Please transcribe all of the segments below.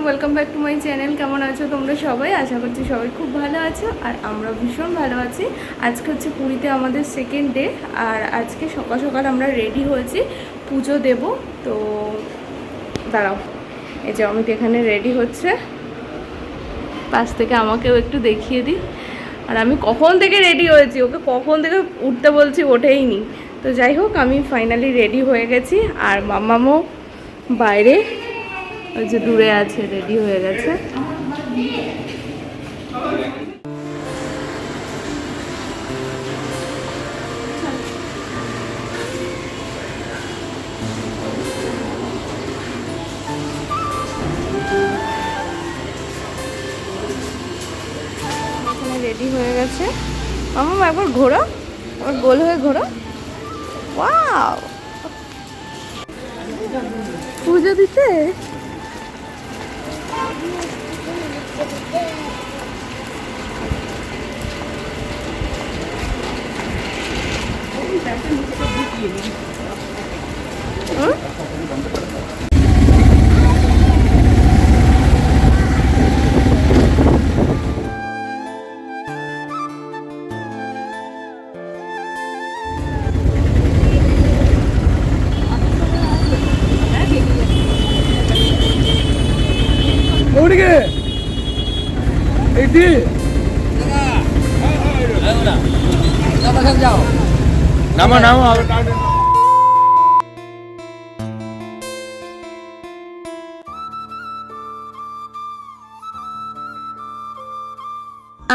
Welcome back to my channel. কেমন আছো তোমরা সবাই? আশা করছি সবাই খুব ভালো আছো, আর আমরা ভীষণ ভালো আছি। আজকে হচ্ছে পুরীতে আমাদের সেকেন্ড ডে, আর আজকে সকাল সকাল আমরা রেডি হয়েছি পুজো দেব। তো দাঁড়াও, এই যে অমিত এখানে রেডি হচ্ছে, পাশ থেকে আমাকেও একটু দেখিয়ে দিই। আর আমি কখন থেকে রেডি হয়েছি, ওকে কখন থেকে উঠতে বলছি ওঠেই নি। তো যাই হোক, আমি ফাইনালি রেডি হয়ে গেছি, আর মাম্মামও বাইরে ওই যে দূরে আছে, রেডি হয়ে গেছে। এখানে রেডি হয়ে গেছে। মাম্মা একবার ঘোরো, একবার গোল হয়ে ঘোরো। ওয়াও, পুজো দিতে নামো নামো।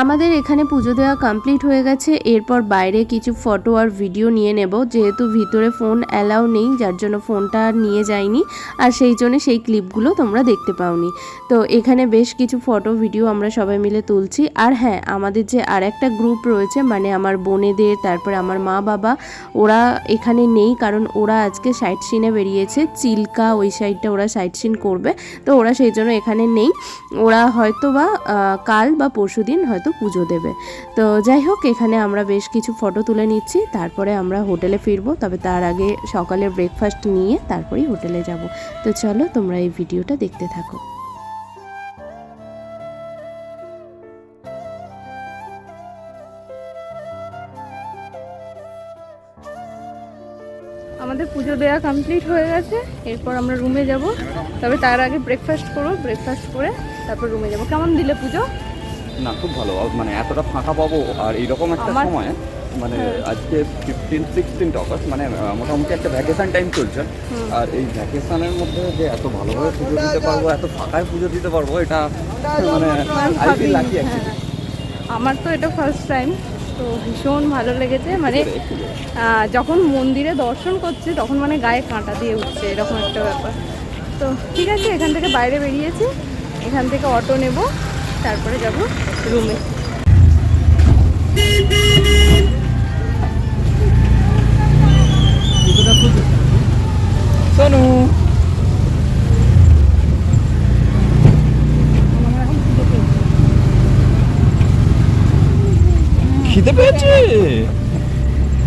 আমাদের এখানে পুজো দেওয়া কমপ্লিট হয়ে গেছে। এরপর বাইরে কিছু ফটো আর ভিডিও নিয়ে নেব, যেহেতু ভিতরে ফোন অ্যালাউ নেই, যার জন্য ফোনটা আর নিয়ে যাইনি, আর সেই জন্য সেই ক্লিপগুলো তোমরা দেখতে পাওনি। তো এখানে বেশ কিছু ফটো ভিডিও আমরা সবাই মিলে তুলছি। আর হ্যাঁ, আমাদের যে আর একটা গ্রুপ রয়েছে, মানে আমার বোনেদের, তারপরে আমার মা বাবা, ওরা এখানে নেই, কারণ ওরা আজকে সাইট সিনে বেরিয়েছে, চিল্কা ওই সাইডটা ওরা সাইট সিন করবে। তো ওরা সেই জন্য এখানে নেই, ওরা হয়তো বা কাল বা পরশু দিন হয়তো পুজো দেবে। তো যাই হোক, এখানে আমরা বেশ কিছু ফটো তুলে নিচ্ছি, তারপরে আমরা হোটেলে ফিরবো। তবে তার আগে সকালের ব্রেকফাস্ট নিয়ে তারপরেই হোটেলে যাব। তো চলো, তোমরা এই ভিডিওটা দেখতে থাকো। আমাদের পুজো দেওয়া কমপ্লিট হয়ে গেছে। এরপর আমরা রুমে যাব, তবে তার আগে ব্রেকফাস্ট করবো, ব্রেকফাস্ট করে তারপর রুমে যাব। কেমন দিলে পুজো? না, খুব ভালো, মানে এতটা ফাঁকা পাবো আর এইরকম একটা সময়, মানে আজকে 15-16 অগস্ট, মানে মোটামুটি একটা ভ্যাকেশন টাইম চলছে। আর এই ভ্যাকেশনের মধ্যে যে এত ভালোভাবে পুজো দিতে পারবো, এত ফাঁকায় পুজো দিতে পারবো, এটা মানে আই ফিল লাকি অ্যাকচুয়ালি। আমার তো এটা ফার্স্ট টাইম, তো ভীষণ ভালো লেগেছে। মানে যখন মন্দিরে দর্শন করছি তখন মানে গায়ে কাঁটা দিয়ে উঠছে, এরকম একটা ব্যাপার। তো ঠিক আছে, এখান থেকে বাইরে বেরিয়েছি, এখান থেকে অটো নেব, তারপরে যাব রুমে। সোনু, খিদে পেয়েছে?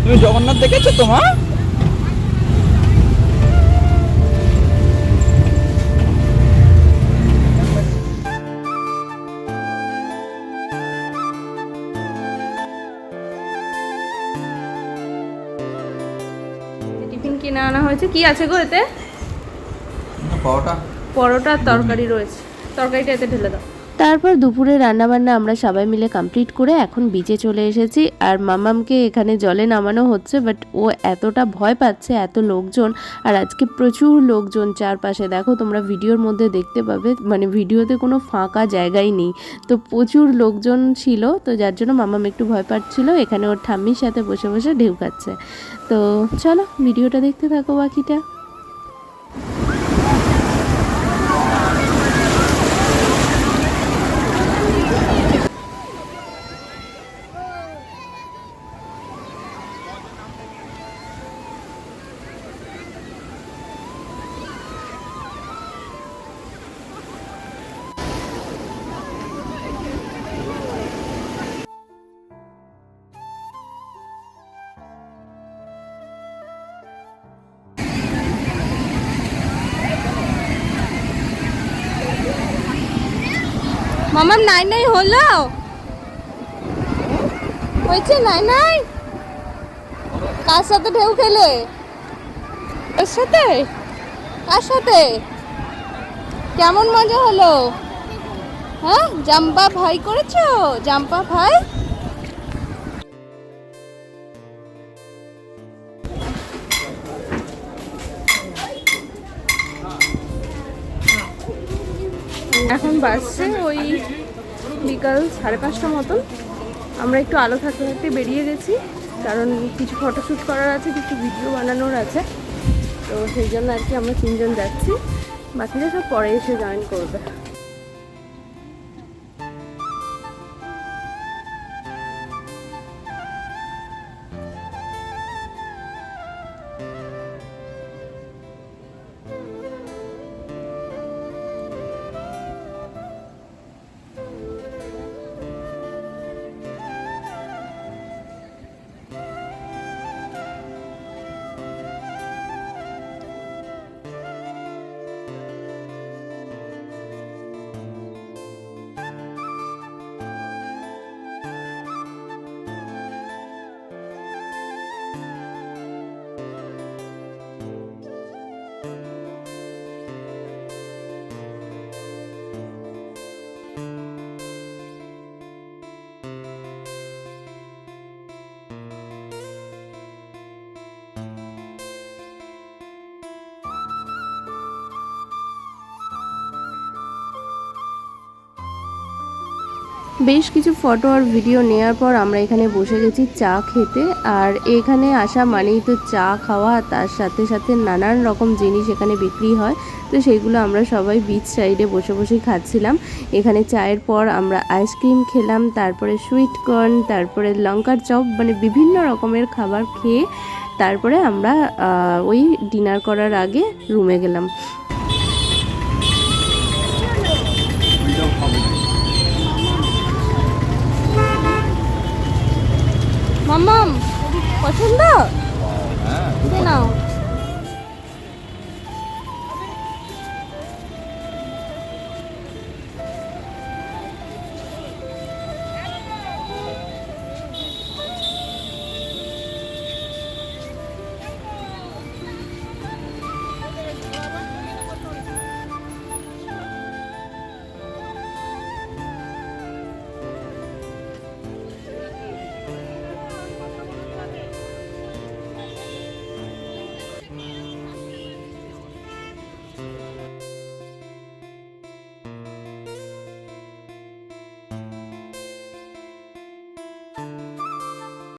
তুমি জগন্নাথ দেখেছো তোমার? টিফিন কিনে আনা হয়েছে। কি আছে গো এতে? পরোটা। পরোটা আর তরকারি রয়েছে। তরকারিটা এতে ঢেলে দাও। তারপর দুপুরে রান্নাবান্না আমরা সবাই মিলে কমপ্লিট করে এখন বিচে চলে এসেছি। আর মামামকে এখানে জলে নামানো হচ্ছে, বাট ও এতটা ভয় পাচ্ছে, এত লোকজন। আর আজকে প্রচুর লোকজন চারপাশে, দেখো তোমরা ভিডিওর মধ্যে দেখতে পাবে, মানে ভিডিওতে কোনো ফাঁকা জায়গাই নেই, তো প্রচুর লোকজন ছিল, তো যার জন্য মামাম একটু ভয় পাচ্ছিল। এখানে ওর ঠাম্মির সাথে বসে বসে ঢেউ খাচ্ছে। তো চলো ভিডিওটা দেখতে থাকো বাকিটা। মামাম নাই নাই হলো, হয়েছে নাই নাই? কার সাথে ঢেউ খেলে? ওর সাথে? কার সাথে? কেমন মজা হলো? হ্যাঁ, জাম্পা ভাই করেছো? জাম্পা ভাই? এখন বাজছে ওই বিকাল 5:30 মতন। আমরা একটু আলো থাকতে থাকতে বেরিয়ে গেছি, কারণ কিছু ফটোশ্যুট করার আছে, কিছু ভিডিও বানানোর আছে, তো সেই জন্য আর কি আমরা 3 জন যাচ্ছি, বাকিরা সব পরে এসে জয়েন করবে। বেশ কিছু ফটো আর ভিডিও নেওয়ার পর আমরা এখানে বসে গেছি চা খেতে। আর এখানে আসা মানেই তো চা খাওয়া, তার সাথে সাথে নানান রকম জিনিস এখানে বিক্রি হয়, তো সেইগুলো আমরা সবাই বিচ সাইডে বসে বসেই খাচ্ছিলাম। এখানে চায়ের পর আমরা আইসক্রিম খেলাম, তারপরে সুইট কর্ন, তারপরে লঙ্কার চপ, মানে বিভিন্ন রকমের খাবার খেয়ে তারপরে আমরা ওই ডিনার করার আগে রুমে গেলাম। মাম্মাম পছন্দ? হ্যাঁ, নাও।